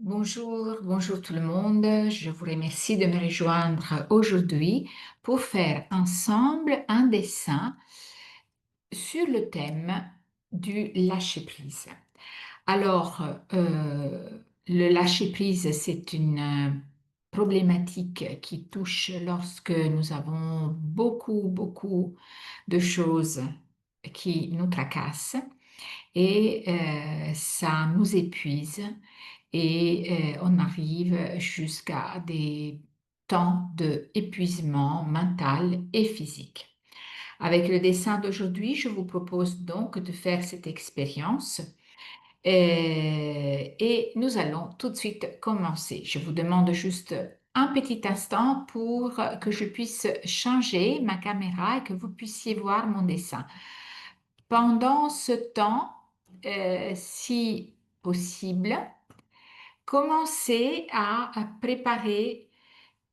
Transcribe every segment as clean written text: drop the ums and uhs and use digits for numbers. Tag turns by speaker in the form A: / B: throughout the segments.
A: Bonjour tout le monde. Je vous remercie de me rejoindre aujourd'hui pour faire ensemble un dessin sur le thème du lâcher-prise. Alors, le lâcher-prise, c'est une problématique qui touche lorsque nous avons beaucoup de choses qui nous tracassent et ça nous épuise et on arrive jusqu'à des temps d'épuisement mental et physique. Avec le dessin d'aujourd'hui, je vous propose donc de faire cette expérience et nous allons tout de suite commencer. Je vous demande juste un petit instant pour que je puisse changer ma caméra et que vous puissiez voir mon dessin. Pendant ce temps, si possible, commencez à préparer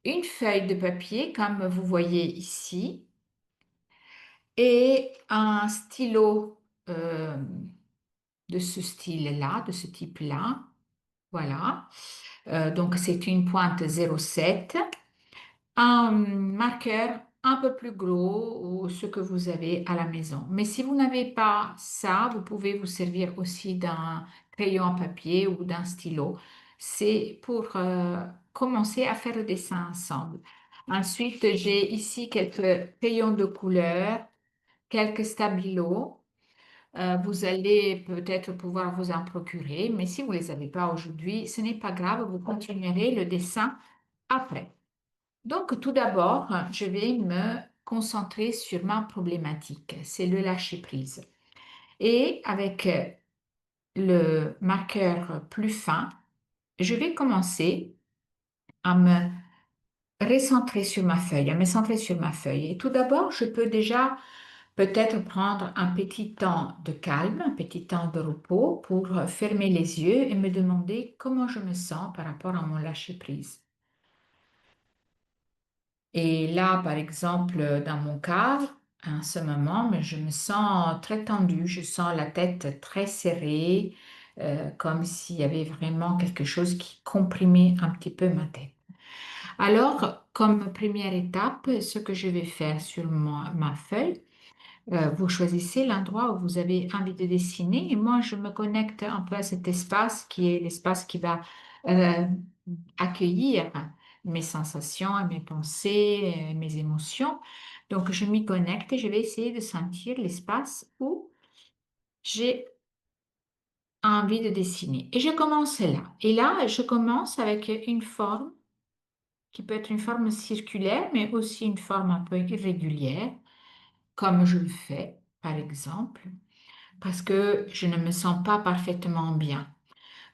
A: une feuille de papier comme vous voyez ici et un stylo de ce style-là, de ce type-là. Voilà. Donc c'est une pointe 0,7. Un marqueur un peu plus gros ou ce que vous avez à la maison. Mais si vous n'avez pas ça, vous pouvez vous servir aussi d'un crayon à papier ou d'un stylo. C'est pour commencer à faire le dessin ensemble. Ensuite, j'ai ici quelques crayons de couleur, quelques stabilos. Vous allez peut-être pouvoir vous en procurer, mais si vous ne les avez pas aujourd'hui, ce n'est pas grave, vous continuerez le dessin après. Donc, tout d'abord, je vais me concentrer sur ma problématique, c'est le lâcher-prise. Et avec le marqueur plus fin, je vais commencer à me recentrer sur ma feuille, à me centrer sur ma feuille. Et tout d'abord, je peux déjà peut-être prendre un petit temps de calme, un petit temps de repos pour fermer les yeux et me demander comment je me sens par rapport à mon lâcher-prise. Et là, par exemple, dans mon cas, en ce moment, mais je me sens très tendue, je sens la tête très serrée, comme s'il y avait vraiment quelque chose qui comprimait un petit peu ma tête. Alors, comme première étape, ce que je vais faire sur ma feuille, vous choisissez l'endroit où vous avez envie de dessiner et moi, je me connecte un peu à cet espace qui est l'espace qui va euh, accueillir mes sensations et mes pensées, mes émotions. Donc, je m'y connecte et je vais essayer de sentir l'espace où j'ai envie de dessiner. Et je commence là. Et là, je commence avec une forme qui peut être une forme circulaire, mais aussi une forme un peu irrégulière, comme je le fais, par exemple, parce que je ne me sens pas parfaitement bien.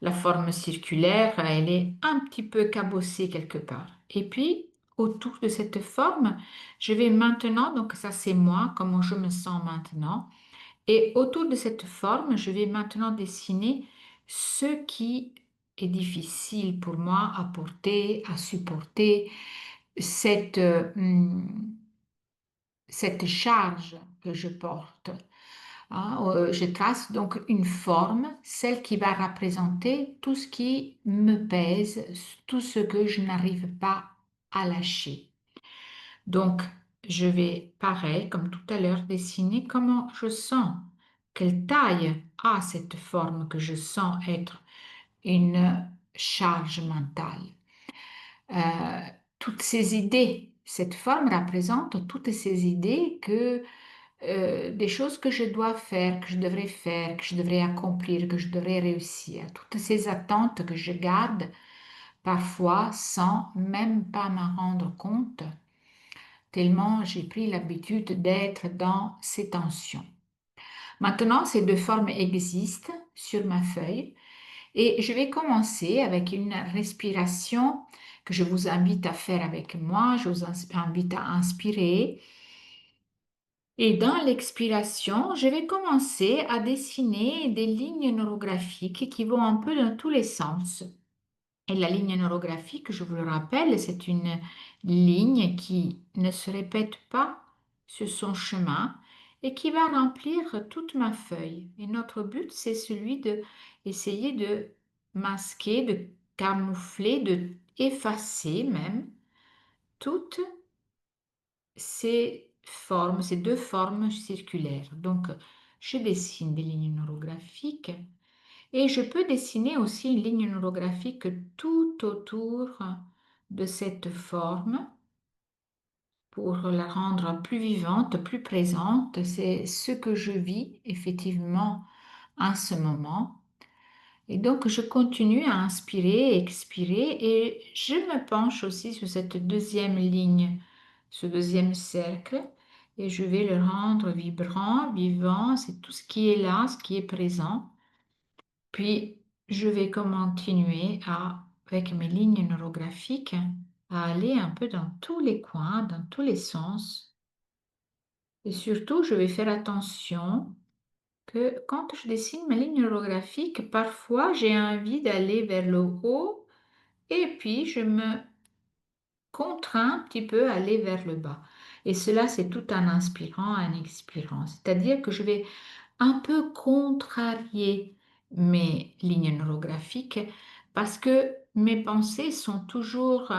A: La forme circulaire, elle est un petit peu cabossée quelque part. Et puis, autour de cette forme, je vais maintenant, donc ça c'est moi, comment je me sens maintenant. Et autour de cette forme, je vais maintenant dessiner ce qui est difficile pour moi à porter, à supporter, cette, cette charge que je porte. Hein. Je trace donc une forme, celle qui va représenter tout ce qui me pèse, tout ce que je n'arrive pas à lâcher. Donc, je vais, pareil, comme tout à l'heure, dessiner comment je sens, quelle taille a cette forme que je sens être une charge mentale. Euh, Toutes ces idées, cette forme représente toutes ces idées que des choses que je dois faire, que je devrais accomplir, que je devrais réussir. Toutes ces attentes que je garde parfois sans même pas m'en rendre compte, tellement j'ai pris l'habitude d'être dans ces tensions. Maintenant, ces deux formes existent sur ma feuille et je vais commencer avec une respiration que je vous invite à faire avec moi. Je vous invite à inspirer. Et dans l'expiration, je vais commencer à dessiner des lignes neurographiques qui vont un peu dans tous les sens. Et la ligne neurographique, je vous le rappelle, c'est une ligne qui ne se répète pas sur son chemin et qui va remplir toute ma feuille. Et notre but, c'est celui de essayer de masquer, de camoufler, de effacer même toutes ces formes, ces deux formes circulaires. Donc, je dessine des lignes neurographiques et je peux dessiner aussi une ligne neurographique tout autour de cette forme pour la rendre plus vivante, plus présente. C'est ce que je vis effectivement en ce moment. Et donc, je continue à inspirer, expirer et je me penche aussi sur cette deuxième ligne, ce deuxième cercle, et je vais le rendre vibrant, vivant, c'est tout ce qui est là, ce qui est présent. Puis, je vais continuer avec mes lignes neurographiques, à aller un peu dans tous les coins, dans tous les sens. Et surtout, je vais faire attention que quand je dessine ma ligne neurographique, parfois j'ai envie d'aller vers le haut et puis je me contrains un petit peu à aller vers le bas. Et cela, c'est tout en inspirant, en expirant. C'est-à-dire que je vais un peu contrarier mes lignes neurographiques parce que mes pensées sont toujours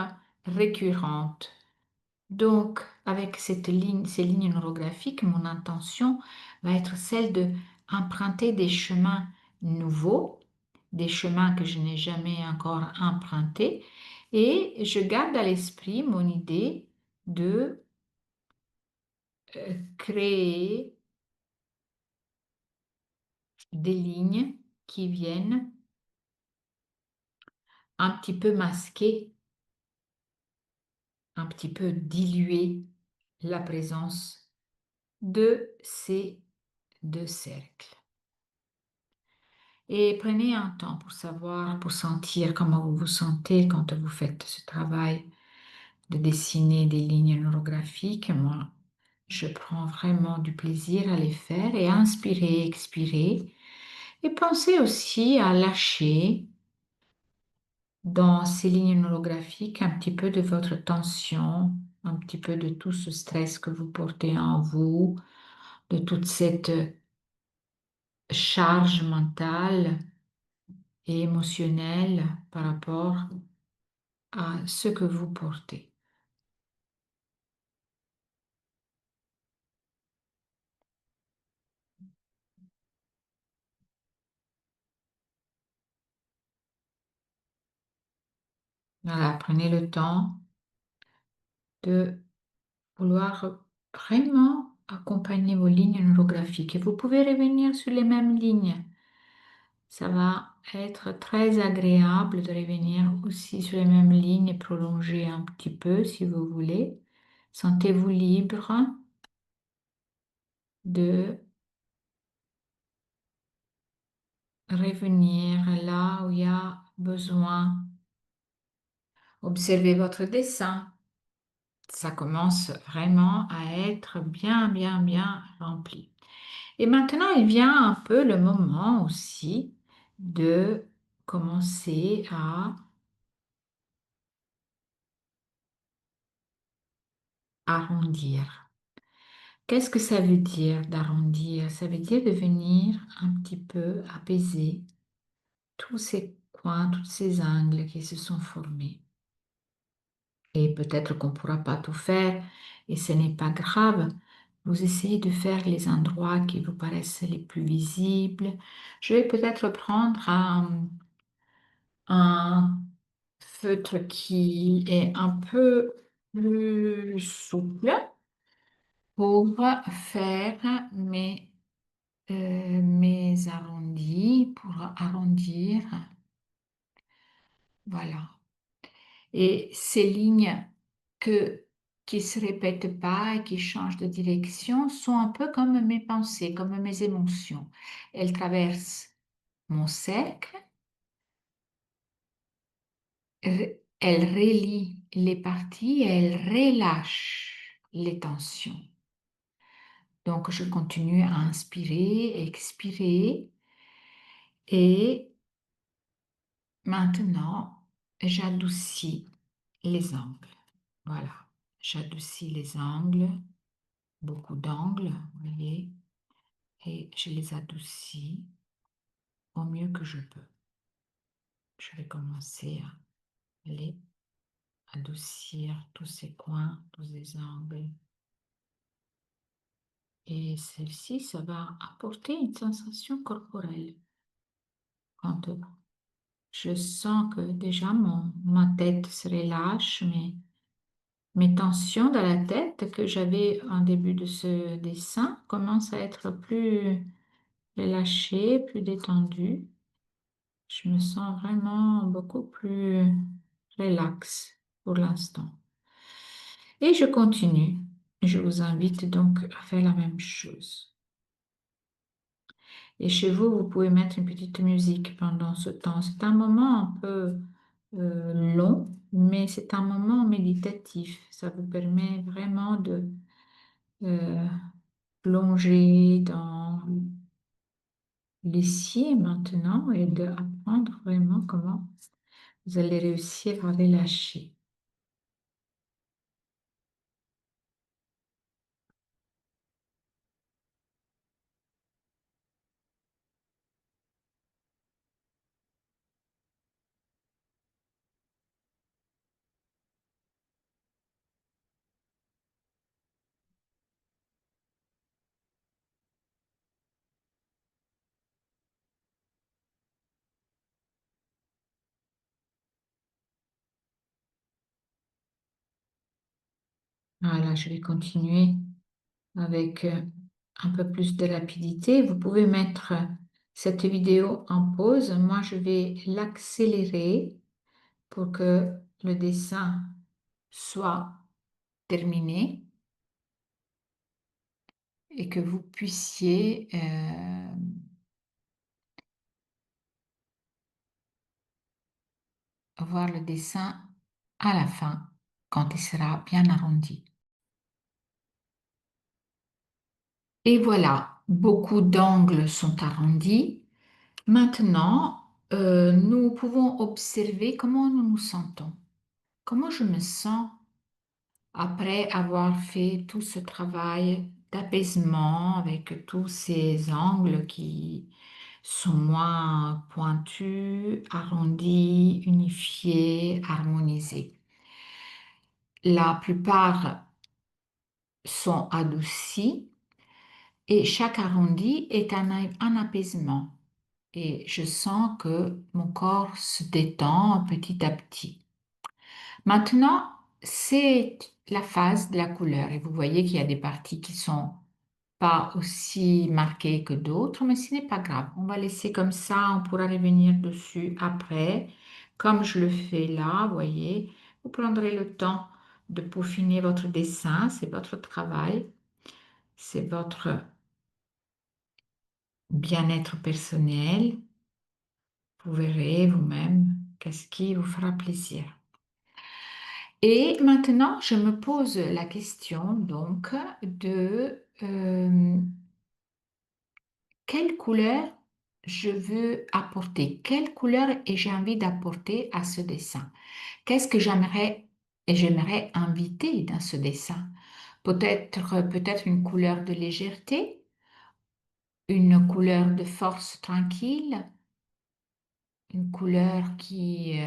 A: récurrentes. Donc, avec ces lignes neurographiques, mon intention va être celle de emprunter des chemins nouveaux, des chemins que je n'ai jamais encore empruntés, et je garde à l'esprit mon idée de créer des lignes qui viennent un petit peu masquer, un petit peu diluer la présence de ces deux cercles. Et prenez un temps pour savoir, pour sentir comment vous vous sentez quand vous faites ce travail de dessiner des lignes neurographiques. Moi, je prends vraiment du plaisir à les faire et à inspirer, expirer. Et pensez aussi à lâcher dans ces lignes neurographiques un petit peu de votre tension, un petit peu de tout ce stress que vous portez en vous, de toute cette charge mentale et émotionnelle par rapport à ce que vous portez. Voilà, prenez le temps de vouloir vraiment accompagner vos lignes neurographiques. Et vous pouvez revenir sur les mêmes lignes. Ça va être très agréable de revenir aussi sur les mêmes lignes et prolonger un petit peu si vous voulez. Sentez-vous libre de revenir là où il y a besoin. Observez votre dessin. Ça commence vraiment à être bien, bien, bien rempli. Et maintenant, il vient un peu le moment aussi de commencer à arrondir. Qu'est-ce que ça veut dire d'arrondir? Ça veut dire de venir un petit peu apaiser tous ces coins, tous ces angles qui se sont formés. Et peut-être qu'on ne pourra pas tout faire et ce n'est pas grave. Vous essayez de faire les endroits qui vous paraissent les plus visibles. Je vais peut-être prendre un feutre qui est un peu plus souple pour faire mes arrondis, pour arrondir. Voilà. Et ces lignes que, qui ne se répètent pas et qui changent de direction sont un peu comme mes pensées, comme mes émotions. Elles traversent mon cercle, elles relient les parties et elles relâchent les tensions. Donc, je continue à inspirer, expirer et maintenant, j'adoucis les angles. Voilà, j'adoucis les angles, beaucoup d'angles, vous voyez, et je les adoucis au mieux que je peux. je vais commencer à aller adoucir tous ces coins, tous ces angles. Et celle-ci, ça va apporter une sensation corporelle. Quand je sens que déjà ma tête se relâche, mais mes tensions dans la tête que j'avais en début de ce dessin commencent à être plus relâchées, plus détendues. Je me sens vraiment beaucoup plus relax pour l'instant. Et je continue. Je vous invite donc à faire la même chose. Et chez vous, vous pouvez mettre une petite musique pendant ce temps. C'est un moment un peu long, mais c'est un moment méditatif. Ça vous permet vraiment de euh, plonger dans l'ici et maintenant et d'apprendre vraiment comment vous allez réussir à relâcher. Voilà, je vais continuer avec un peu plus de rapidité. Vous pouvez mettre cette vidéo en pause. Moi, je vais l'accélérer pour que le dessin soit terminé et que vous puissiez voir le dessin à la fin quand il sera bien arrondi. Et voilà, beaucoup d'angles sont arrondis. Maintenant, nous pouvons observer comment nous nous sentons. Comment je me sens après avoir fait tout ce travail d'apaisement avec tous ces angles qui sont moins pointus, arrondis, unifiés, harmonisés. La plupart sont adoucis et chaque arrondi est un apaisement. Et je sens que mon corps se détend petit à petit. Maintenant, c'est la phase de la couleur. Et vous voyez qu'il y a des parties qui sont pas aussi marquées que d'autres, mais ce n'est pas grave. On va laisser comme ça, on pourra revenir dessus après. Comme je le fais là, vous voyez, vous prendrez le temps de peaufiner votre dessin, c'est votre travail, c'est votre bien-être personnel. Vous verrez vous-même qu'est-ce qui vous fera plaisir. Et maintenant, je me pose la question donc de quelle couleur je veux apporter, quelle couleur et j'ai envie d'apporter à ce dessin. Qu'est-ce que j'aimerais inviter dans ce dessin? Peut-être une couleur de légèreté, une couleur de force tranquille, une couleur qui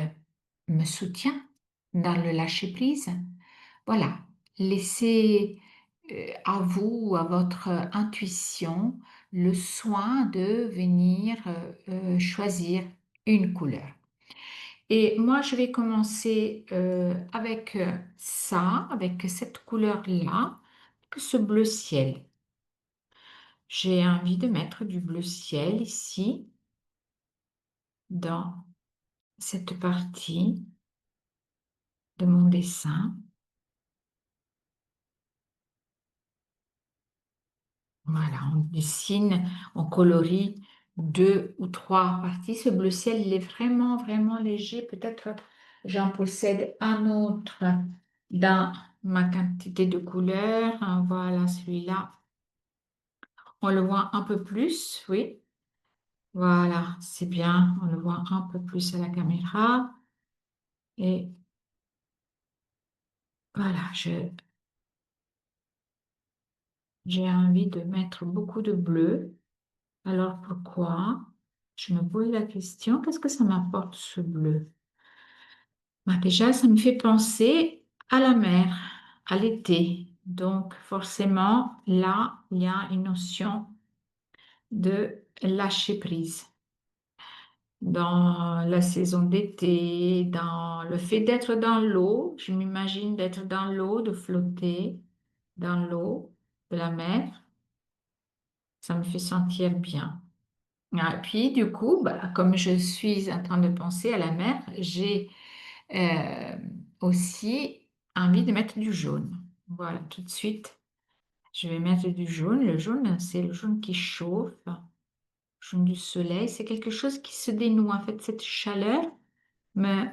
A: me soutient dans le lâcher-prise. Voilà, laissez à vous, à votre intuition, le soin de venir choisir une couleur. Et moi, je vais commencer avec ça, avec cette couleur-là, ce bleu ciel. J'ai envie de mettre du bleu ciel ici, dans cette partie de mon dessin. Voilà, on dessine, on colorie deux ou trois parties. Ce bleu ciel, il est vraiment, vraiment léger. Peut-être j'en possède un autre dans ma quantité de couleurs. Voilà, celui-là, on le voit un peu plus, oui. Voilà, c'est bien, on le voit un peu plus à la caméra. Et voilà, j'ai envie de mettre beaucoup de bleu. Alors pourquoi? Je me pose la question, qu'est-ce que ça m'apporte ce bleu? Bah, déjà, ça me fait penser à la mer, à l'été. Donc, forcément, là, il y a une notion de lâcher prise. Dans la saison d'été, dans le fait d'être dans l'eau, je m'imagine d'être dans l'eau, de flotter dans l'eau de la mer, ça me fait sentir bien. Ah, puis du coup, bah, comme je suis en train de penser à la mer, j'ai euh, aussi envie de mettre du jaune. Voilà, tout de suite, je vais mettre du jaune. Le jaune, c'est le jaune qui chauffe, le jaune du soleil. C'est quelque chose qui se dénoue. En fait, cette chaleur me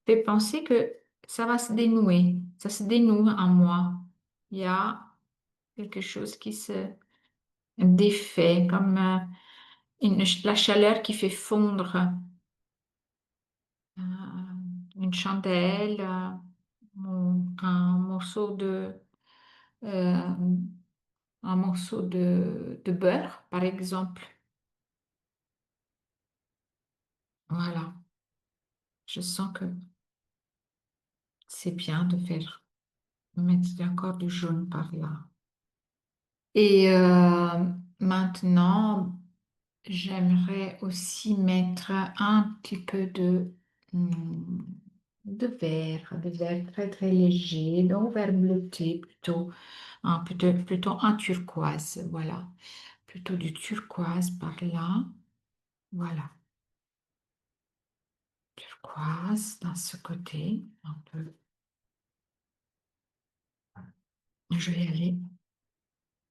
A: fait penser que ça va se dénouer. Ça se dénoue en moi. Il y a quelque chose qui se défait, comme la chaleur qui fait fondre une chandelle, un morceau euh, de beurre, par exemple. Voilà, je sens que c'est bien de faire mettre encore du jaune par là. Et maintenant, j'aimerais aussi mettre un petit peu hum, de vert très très léger, donc vert bleuté plutôt, plutôt un turquoise, voilà, plutôt du turquoise par là, voilà, turquoise dans ce côté, un peu. Je vais aller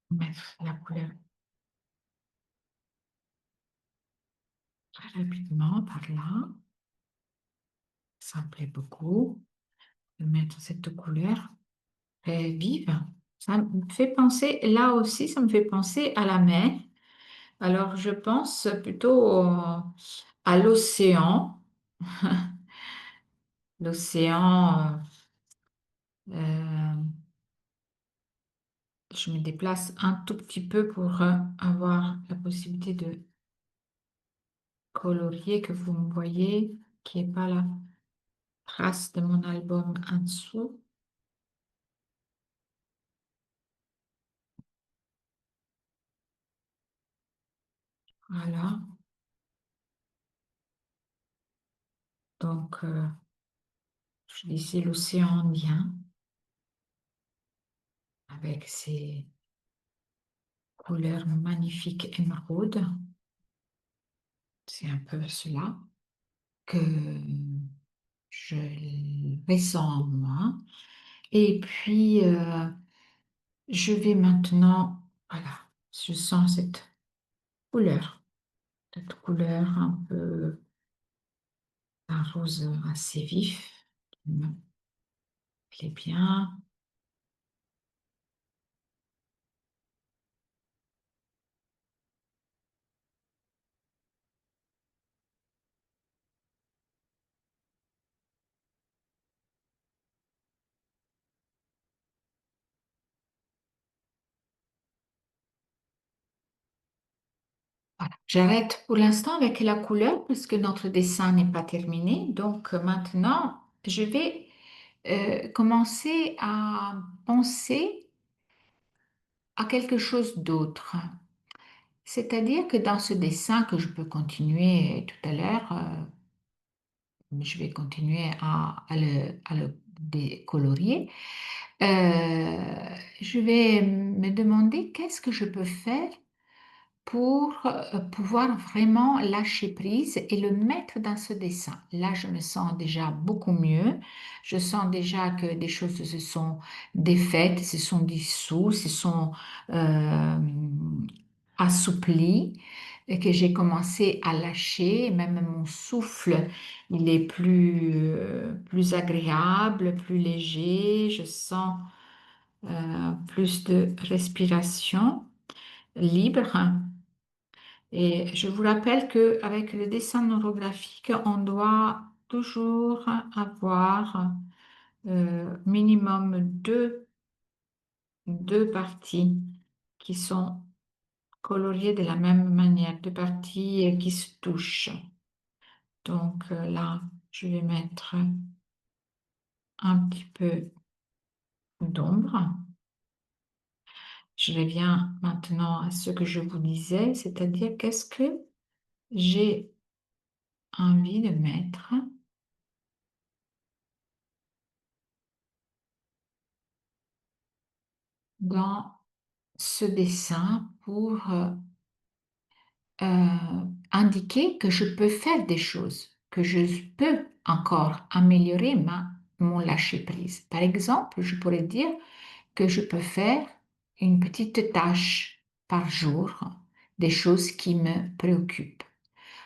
A: mettre la couleur très rapidement par là, ça me plaît beaucoup de mettre cette couleur très vive. Ça me fait penser, là aussi, ça me fait penser à la mer. Alors, je pense plutôt à l'océan. L'océan, euh, je me déplace un tout petit peu pour avoir la possibilité de colorier, que vous me voyez, qui n'est pas la trace de mon album en dessous. Voilà. Donc, je disais l'océan Indien avec ses couleurs magnifiques émeraude. C'est un peu cela que je ressens en moi. Et puis, je vais maintenant, voilà, je sens cette couleur un peu un rose assez vif, qui me plaît bien. Voilà. J'arrête pour l'instant avec la couleur puisque notre dessin n'est pas terminé. Donc maintenant, je vais commencer à penser à quelque chose d'autre. C'est-à-dire que dans ce dessin que je peux continuer tout à l'heure, je vais continuer à le décolorier, je vais me demander qu'est-ce que je peux faire pour pouvoir vraiment lâcher prise et le mettre dans ce dessin. Là, je me sens déjà beaucoup mieux. Je sens déjà que des choses se sont défaites, se sont dissous, se sont euh, assouplies et que j'ai commencé à lâcher. Même mon souffle, il est plus agréable, plus léger. Je sens plus de respiration libre. Et je vous rappelle qu'avec le dessin neurographique, on doit toujours avoir minimum deux parties qui sont colorier de la même manière, deux parties qui se touchent. Donc là, je vais mettre un petit peu d'ombre. Je reviens maintenant à ce que je vous disais, c'est-à-dire qu'est-ce que j'ai envie de mettre dans ce dessin pour indiquer que je peux faire des choses, que je peux encore améliorer mon lâcher-prise. Par exemple, je pourrais dire que je peux faire une petite tâche par jour, des choses qui me préoccupent.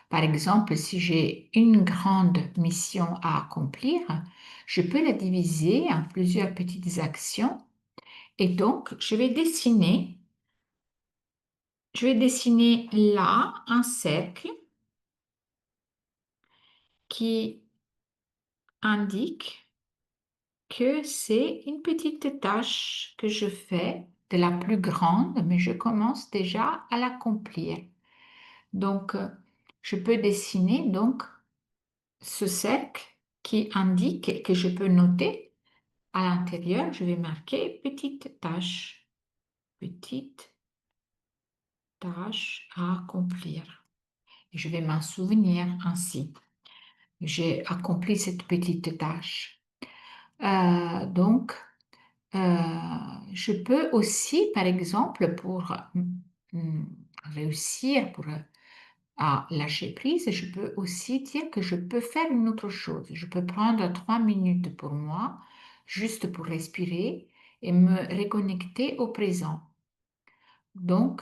A: Par exemple, si j'ai une grande mission à accomplir, je peux la diviser en plusieurs petites actions et donc je vais dessiner là un cercle qui indique que c'est une petite tâche que je fais de la plus grande, mais je commence déjà à l'accomplir. Donc, je peux dessiner donc ce cercle qui indique que je peux noter à l'intérieur, je vais marquer petite tâche à accomplir. Et je vais m'en souvenir ainsi. J'ai accompli cette petite tâche. Donc, je peux aussi, par exemple, pour mm, réussir, à lâcher prise, je peux aussi dire que je peux faire une autre chose. Je peux prendre 3 minutes pour moi, juste pour respirer et me reconnecter au présent. Donc,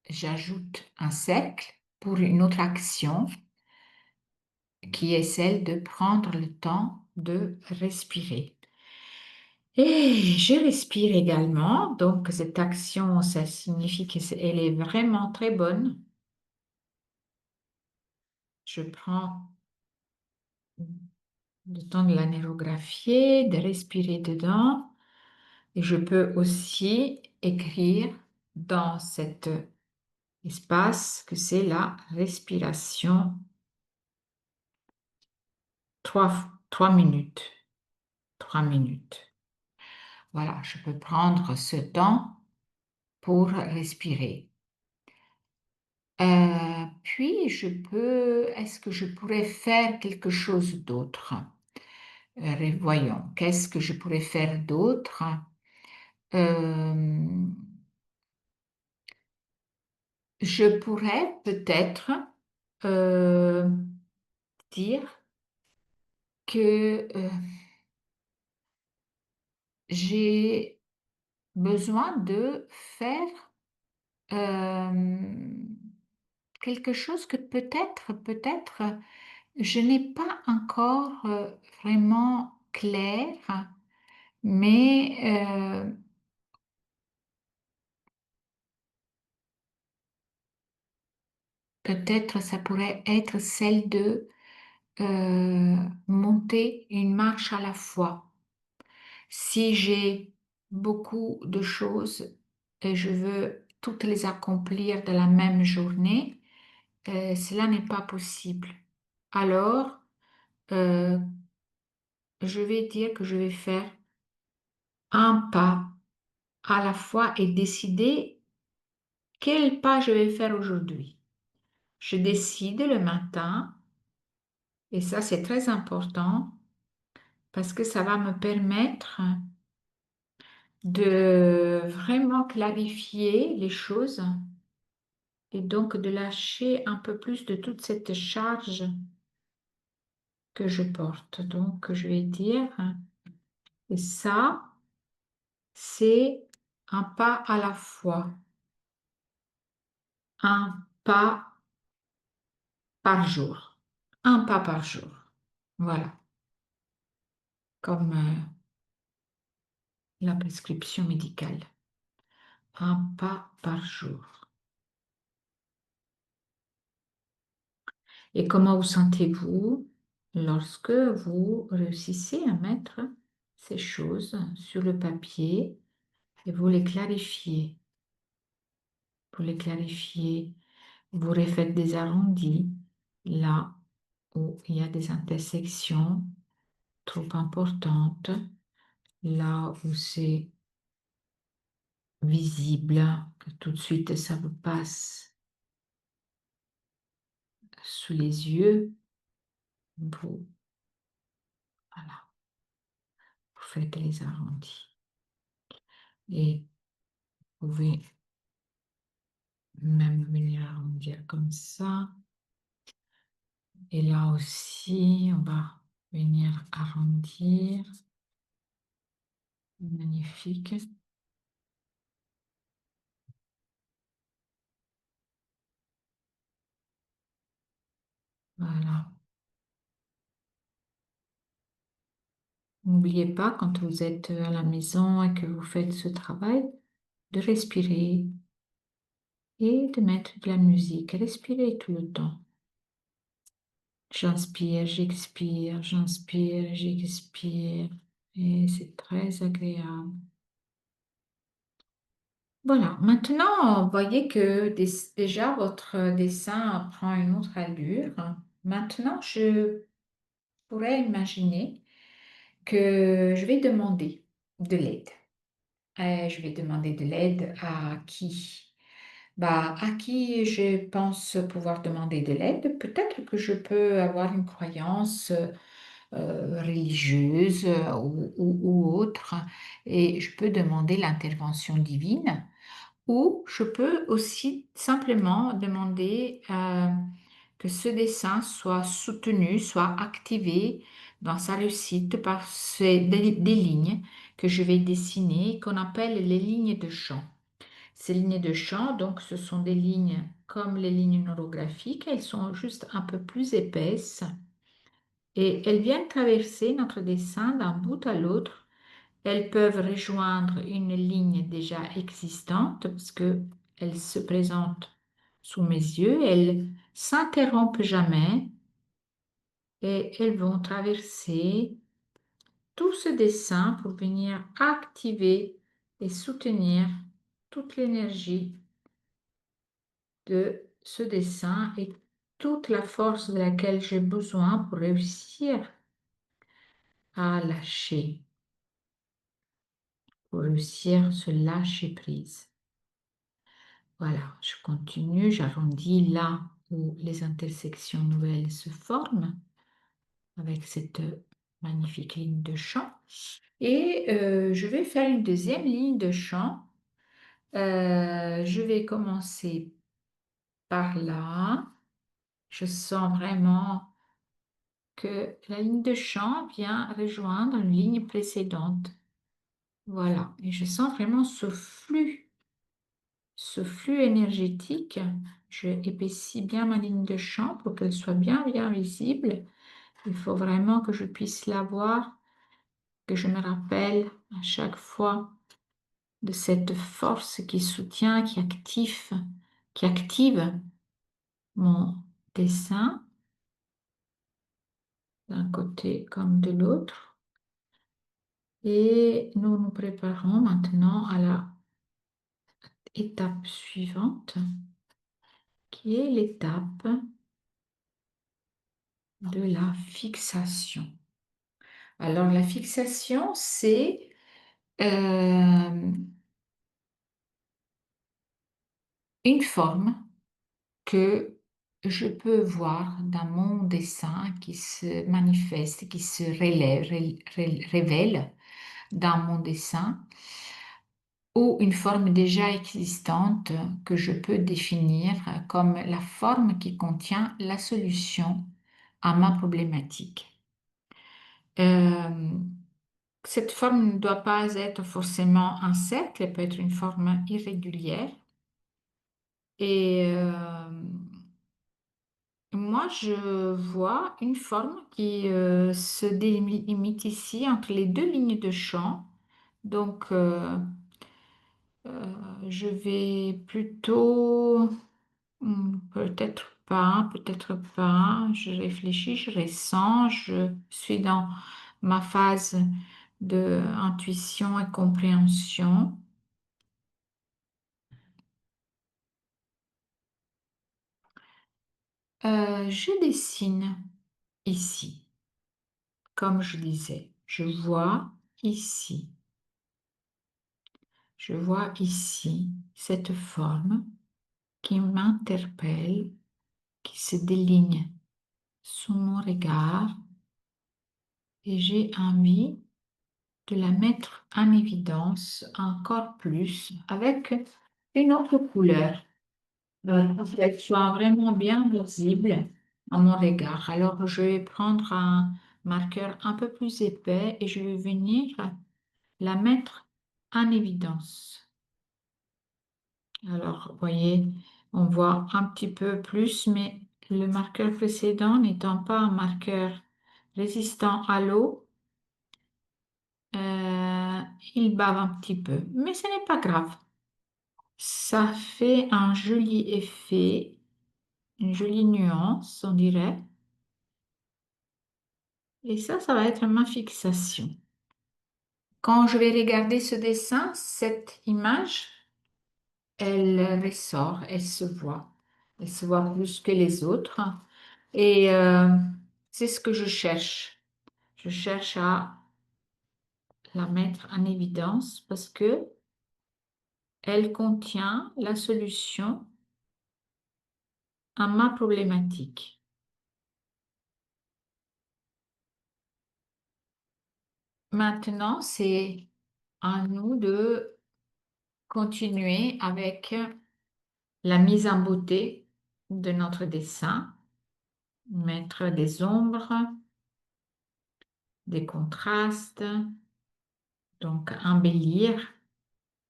A: j'ajoute un cercle pour une autre action qui est celle de prendre le temps de respirer. Et je respire également, donc cette action, ça signifie qu'elle est vraiment très bonne. Je prends le temps de la nérographier, de respirer dedans. Et je peux aussi écrire dans cet espace que c'est la respiration 3 minutes. 3 minutes. Voilà, je peux prendre ce temps pour respirer. Puis, est-ce que je pourrais faire quelque chose d'autre? Voyons, qu'est-ce que je pourrais faire d'autre? Euh, je pourrais peut-être euh, dire que j'ai besoin de faire euh, quelque chose que peut-être, je n'ai pas encore vraiment clair, mais peut-être ça pourrait être celle de monter une marche à la fois. Si j'ai beaucoup de choses et je veux toutes les accomplir de la même journée, cela n'est pas possible. Alors, euh, je vais dire que je vais faire un pas à la fois et décider quel pas je vais faire aujourd'hui. Je décide le matin, et ça c'est très important parce que ça va me permettre de vraiment clarifier les choses et donc de lâcher un peu plus de toute cette charge que je porte. Donc je vais dire, et ça, c'est un pas à la fois, un pas par jour, un pas par jour. Voilà, comme la prescription médicale, un pas par jour. Et comment vous sentez-vous lorsque vous réussissez à mettre ces choses sur le papier et vous les clarifiez? pour les clarifier. Vous refaites des arrondis là où il y a des intersections trop importantes, là où c'est visible, que tout de suite ça vous passe sous les yeux. Vous, voilà, vous faites les arrondis. Et vous pouvez même venir arrondir comme ça. Et là aussi, on va venir arrondir. Magnifique. Voilà. N'oubliez pas, quand vous êtes à la maison et que vous faites ce travail, de respirer et de mettre de la musique. Respirez tout le temps. J'inspire, j'expire. Et c'est très agréable. Voilà, maintenant, vous voyez que déjà votre dessin prend une autre allure. Maintenant, je pourrais imaginer que je vais demander de l'aide. Je vais demander de l'aide à qui? Bah, à qui je pense pouvoir demander de l'aide? Peut-être que je peux avoir une croyance religieuse ou autre et je peux demander l'intervention divine. Ou je peux aussi simplement demander que ce dessin soit soutenu, soit activé dans sa réussite par des lignes que je vais dessiner, qu'on appelle les lignes de champ. Ces lignes de champ, donc, ce sont des lignes comme les lignes neurographiques, elles sont juste un peu plus épaisses et elles viennent traverser notre dessin d'un bout à l'autre. Elles peuvent rejoindre une ligne déjà existante parce que elles se présentent sous mes yeux, elles s'interrompent jamais et elles vont traverser tout ce dessin pour venir activer et soutenir toute l'énergie de ce dessin et toute la force de laquelle j'ai besoin pour réussir à lâcher, pour réussir à se lâcher prise. Voilà, je continue, j'arrondis là où les intersections nouvelles se forment avec cette magnifique ligne de champ. Et je vais faire une deuxième ligne de champ. Je vais commencer par là. Je sens vraiment que la ligne de champ vient rejoindre une ligne précédente. Voilà, et je sens vraiment ce flux énergétique. Je épaissis bien ma ligne de champ pour qu'elle soit bien visible. Il faut vraiment que je puisse la voir, que je me rappelle à chaque fois de cette force qui soutient, qui active mon dessin d'un côté comme de l'autre. Et nous nous préparons maintenant à la étape suivante, qui est l'étape de la fixation. Alors, la fixation, c'est une forme que je peux voir dans mon dessin qui se manifeste, qui se révèle dans mon dessin, ou une forme déjà existante que je peux définir comme la forme qui contient la solution à ma problématique. Euh, Cette forme ne doit pas être forcément un cercle, elle peut être une forme irrégulière. Et moi, je vois une forme qui se délimite ici entre les deux lignes de champ. Donc, je vais plutôt, peut-être pas. Je réfléchis, je ressens, je suis dans ma phase de intuition et compréhension. Je dessine ici, comme je disais. Je vois ici cette forme qui m'interpelle, qui se déligne sous mon regard et j'ai envie de la mettre en évidence encore plus avec une autre couleur pour qu'elle soit vraiment bien visible à mon regard. Alors, je vais prendre un marqueur un peu plus épais et je vais venir la mettre en évidence. Alors, vous voyez, on voit un petit peu plus, mais le marqueur précédent n'étant pas un marqueur résistant à l'eau, euh, il bave un petit peu. Mais ce n'est pas grave. Ça fait un joli effet, une jolie nuance, on dirait. Et ça va être ma fixation. Quand je vais regarder ce dessin, cette image, elle ressort, elle se voit. Elle se voit plus que les autres. Et c'est ce que je cherche. Je cherche à la mettre en évidence parce que elle contient la solution à ma problématique. Maintenant, c'est à nous de continuer avec la mise en beauté de notre dessin, mettre des ombres, des contrastes, donc embellir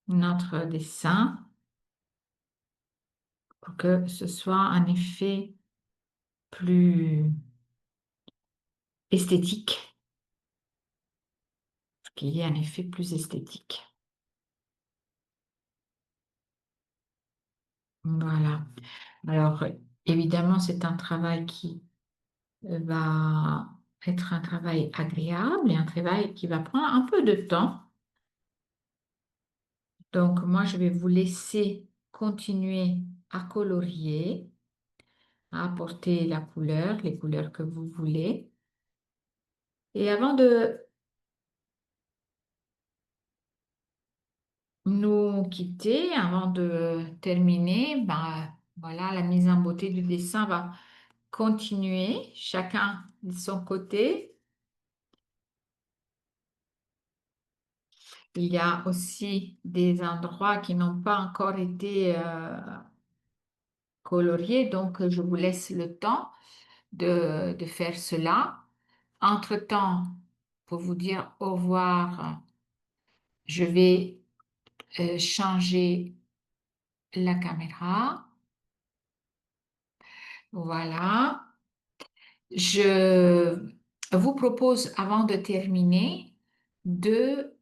A: notre dessin pour que ce soit un effet plus esthétique, qu'il y ait un effet plus esthétique. Voilà. Alors, évidemment, c'est un travail qui va être un travail agréable et un travail qui va prendre un peu de temps. Donc, moi, je vais vous laisser continuer à colorier, à apporter la couleur, les couleurs que vous voulez. Et avant de nous quitter, avant de terminer, ben, voilà, la mise en beauté du dessin va continuer, chacun de son côté. Il y a aussi des endroits qui n'ont pas encore été coloriés, donc je vous laisse le temps de faire cela. Entre-temps, pour vous dire au revoir, je vais changer la caméra. Voilà. Je vous propose, avant de terminer, de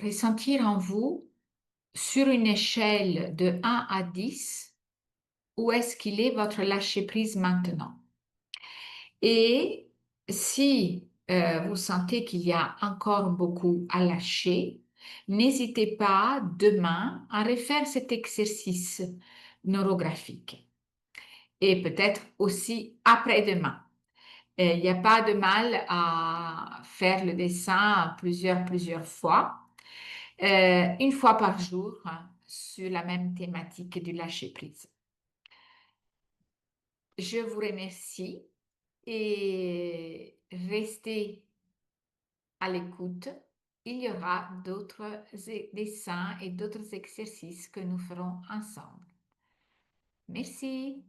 A: ressentir en vous, sur une échelle de 1 à 10, où est-ce qu'il est votre lâcher-prise maintenant. Et si vous sentez qu'il y a encore beaucoup à lâcher, n'hésitez pas demain à refaire cet exercice neurographique et peut-être aussi après-demain. Il n'y a pas de mal à faire le dessin plusieurs fois, une fois par jour, hein, sur la même thématique du lâcher-prise. Je vous remercie et restez à l'écoute. Il y aura d'autres dessins et d'autres exercices que nous ferons ensemble. Merci.